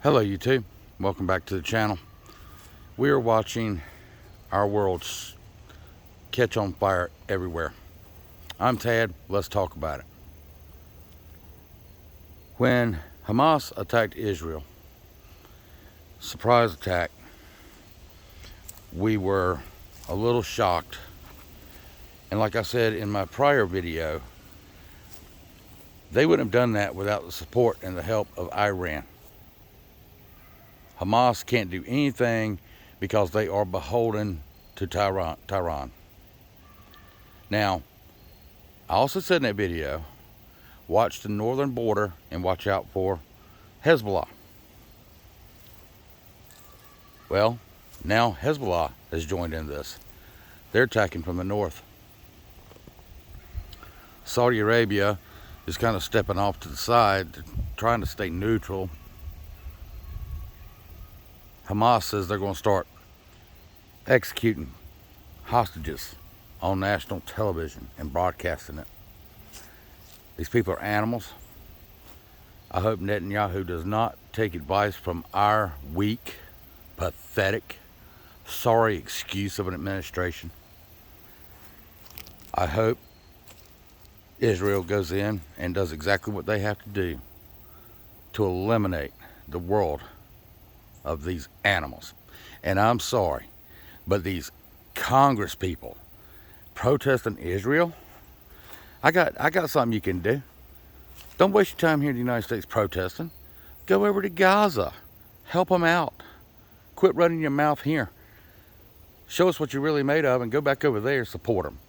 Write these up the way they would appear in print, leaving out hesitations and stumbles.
Hello YouTube, welcome back to the channel. We are watching our world catch on fire everywhere. I'm Tad, let's talk about it. When Hamas attacked Israel, surprise attack, we were a little shocked. And like I said in my prior video, they wouldn't have done that without the support and the help of Iran. Hamas can't do anything because they are beholden to Tehran. Now, I also said in that video, watch the northern border and watch out for Hezbollah. Well, now Hezbollah has joined in this. They're attacking from the north. Saudi Arabia is kind of stepping off to the side, trying to stay neutral. Hamas says they're going to start executing hostages on national television and broadcasting it. These people are animals. I hope Netanyahu does not take advice from our weak, pathetic, sorry excuse of an administration. I hope Israel goes in and does exactly what they have to do to eliminate the world of these animals. And I'm sorry, but these Congress people protesting Israel, I got something you can do. Don't waste your time here in the United States protesting. Go over to Gaza. Help them out. Quit running your mouth here. Show us what you're really made of and go back over there and support them.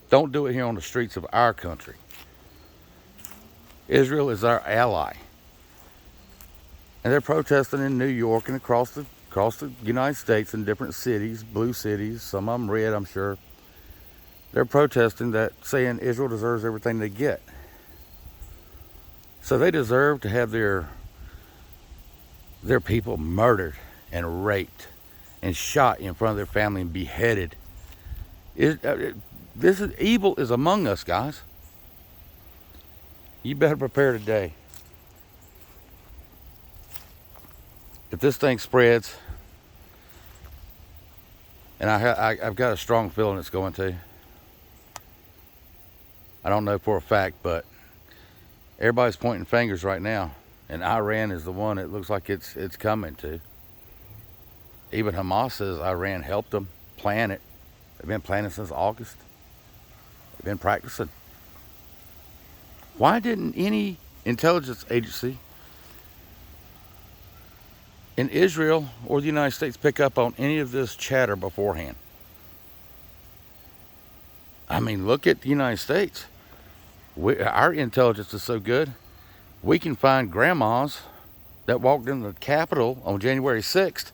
Don't do it here on the streets of our country. Israel is our ally. And they're protesting in New York and across the United States in different cities, blue cities, some of them red, I'm sure. They're protesting that, saying Israel deserves everything they get. So they deserve to have their people murdered and raped and shot in front of their family and beheaded. Evil is among us, guys. You better prepare today. If this thing spreads, and I've got a strong feeling it's going to. I don't know for a fact, but everybody's pointing fingers right now, and Iran is the one it looks like it's coming to. Even Hamas says Iran helped them plan it. They've been planning since August. They've been practicing. Why didn't any intelligence agency in Israel or the United States pick up on any of this chatter beforehand? I mean, look at the United States. Our intelligence is so good, we can find grandmas that walked in the Capitol on January 6th,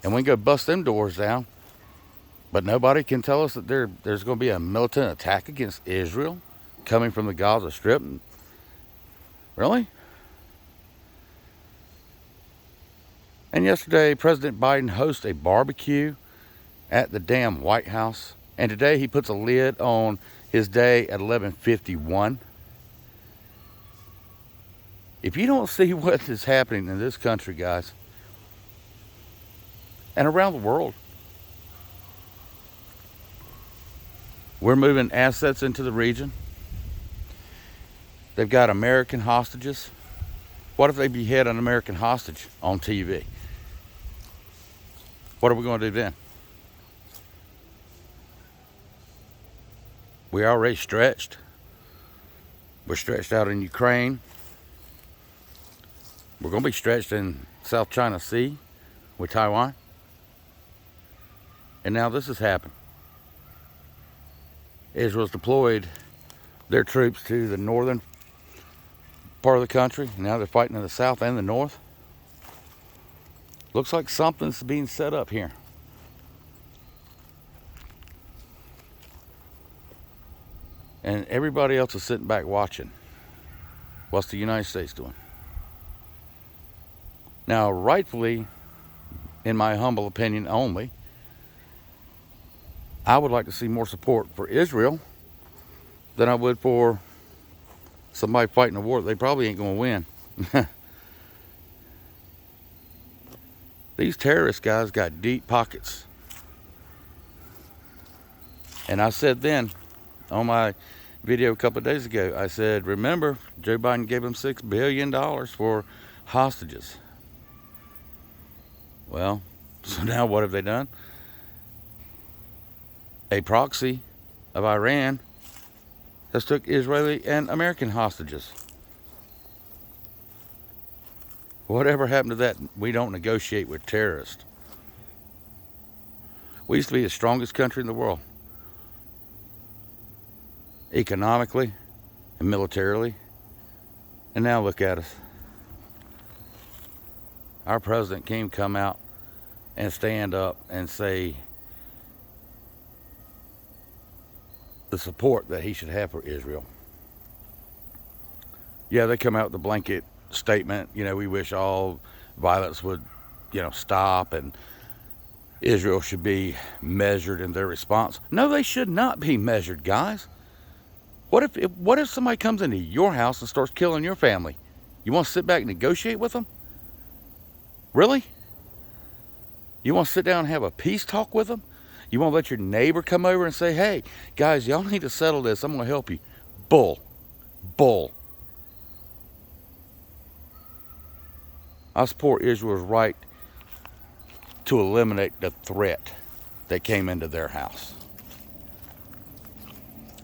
and we can go bust them doors down. But nobody can tell us that there's going to be a militant attack against Israel coming from the Gaza Strip. Really? And yesterday, President Biden hosted a barbecue at the damn White House. And today he puts a lid on his day at 11:51. If you don't see what is happening in this country, guys, and around the world, we're moving assets into the region. They've got American hostages. What if they behead an American hostage on TV? What are we going to do then? We're already stretched. We're stretched out in Ukraine. We're going to be stretched in South China Sea with Taiwan. And now this has happened. Israel's deployed their troops to the northern part of the country. Now they're fighting in the south and the north. Looks like something's being set up here. And everybody else is sitting back watching. What's the United States doing? Now, rightfully, in my humble opinion only, I would like to see more support for Israel than I would for somebody fighting a war they probably ain't going to win. These terrorist guys got deep pockets. And I said then on my video a couple of days ago, I said, remember, Joe Biden gave them $6 billion for hostages. Well, so now what have they done? A proxy of Iran has took Israeli and American hostages. Whatever happened to that? We don't negotiate with terrorists. We used to be the strongest country in the world, economically and militarily, and now look at us. Our president can't come out and stand up and say the support that he should have for Israel. Yeah, they come out with a blanket statement, we wish all violence would, stop, and Israel should be measured in their response. No, they should not be measured, guys. What if somebody comes into your house and starts killing your family? You want to sit back and negotiate with them? Really? You want to sit down and have a peace talk with them? You want to let your neighbor come over and say, hey, guys, y'all need to settle this. I'm going to help you. Bull. I support Israel's right to eliminate the threat that came into their house.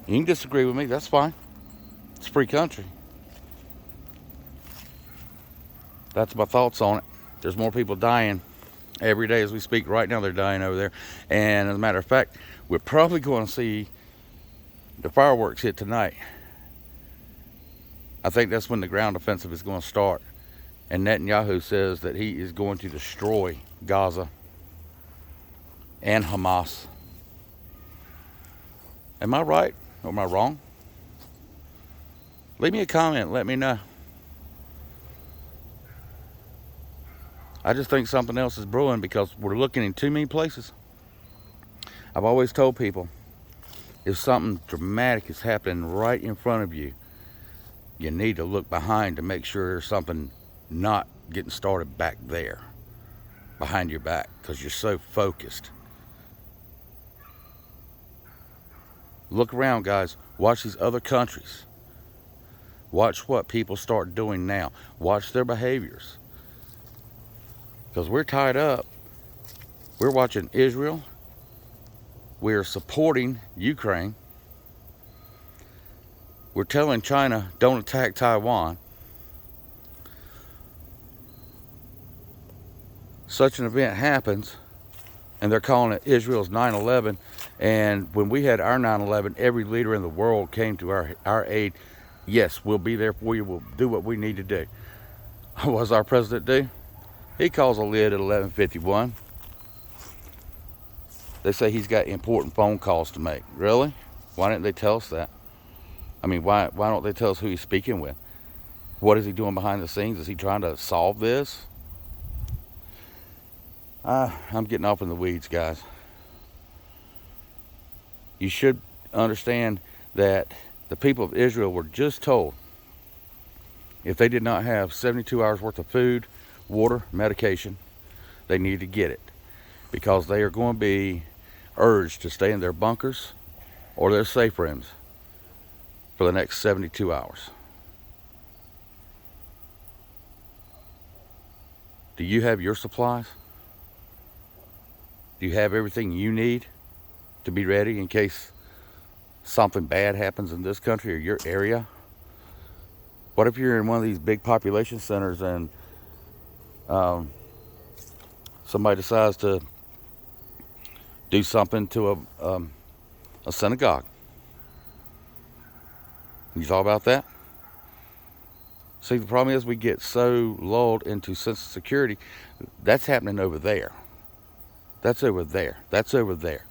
You can disagree with me, that's fine. It's a free country. That's my thoughts on it. There's more people dying every day as we speak. Right now they're dying over there. And as a matter of fact, we're probably going to see the fireworks hit tonight. I think that's when the ground offensive is going to start. And Netanyahu says that he is going to destroy Gaza and Hamas. Am I right or am I wrong? Leave me a comment. Let me know. I just think something else is brewing because we're looking in too many places. I've always told people, if something dramatic is happening right in front of you, you need to look behind to make sure there's something not getting started back there, behind your back, because you're so focused. Look around, guys. Watch these other countries. Watch what people start doing now. Watch their behaviors. Because we're tied up. We're watching Israel. We're supporting Ukraine. We're telling China, don't attack Taiwan. Such an event happens, and they're calling it Israel's 9/11. And when we had our 9/11, every leader in the world came to our aid. Yes, we'll be there for you. We'll do what we need to do. What does our president do? He calls a lid at 11:51. They say he's got important phone calls to make. Really? Why didn't they tell us that? I mean, why don't they tell us who he's speaking with? What is he doing behind the scenes? Is he trying to solve this? I'm getting off in the weeds, guys. You should understand that the people of Israel were just told if they did not have 72 hours worth of food, water, medication, they need to get it, because they are going to be urged to stay in their bunkers or their safe rooms for the next 72 hours. Do you have your supplies? Do you have everything you need to be ready in case something bad happens in this country or your area? What if you're in one of these big population centers and somebody decides to do something to a synagogue? You thought about that? See, the problem is we get so lulled into sense of security. That's happening over there. That's over there. That's over there.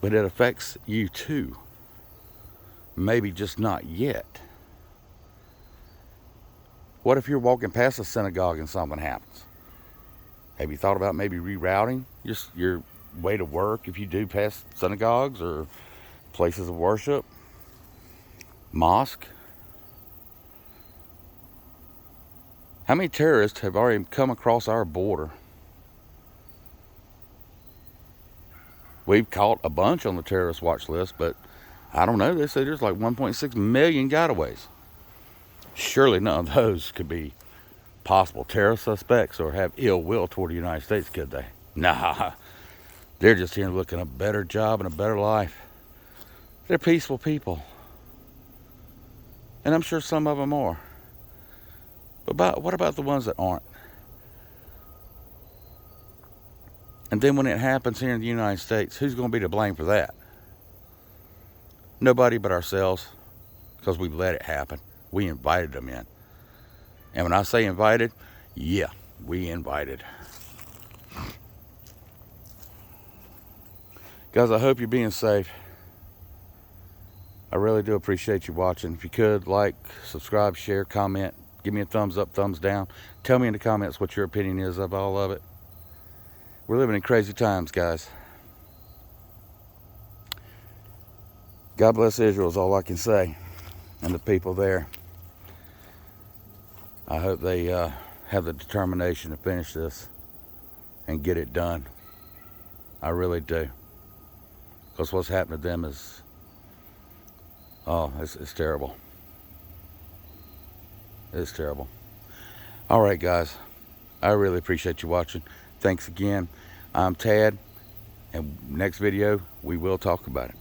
But it affects you too. Maybe just not yet. What if you're walking past a synagogue and something happens? Have you thought about maybe rerouting just your way to work if you do pass synagogues or places of worship? Mosque? How many terrorists have already come across our border We've caught a bunch on the terrorist watch list, but I don't know. They say there's like 1.6 million gotaways. Surely none of those could be possible terrorist suspects or have ill will toward the United States, could they? Nah, they're just here looking a better job and a better life. They're peaceful people. And I'm sure some of them are. But what about the ones that aren't? And then when it happens here in the United States, who's going to be to blame for that? Nobody but ourselves, because we let it happen. We invited them in. And when I say invited, yeah, we invited. Guys, I hope you're being safe. I really do appreciate you watching. If you could, like, subscribe, share, comment, give me a thumbs up, thumbs down. Tell me in the comments what your opinion is of all of it. We're living in crazy times, guys. God bless Israel is all I can say, and the people there. I hope they have the determination to finish this and get it done. I really do. Because what's happened to them is, oh, it's terrible. It's terrible. All right, guys. I really appreciate you watching. Thanks again. I'm Tad, and next video, we will talk about it.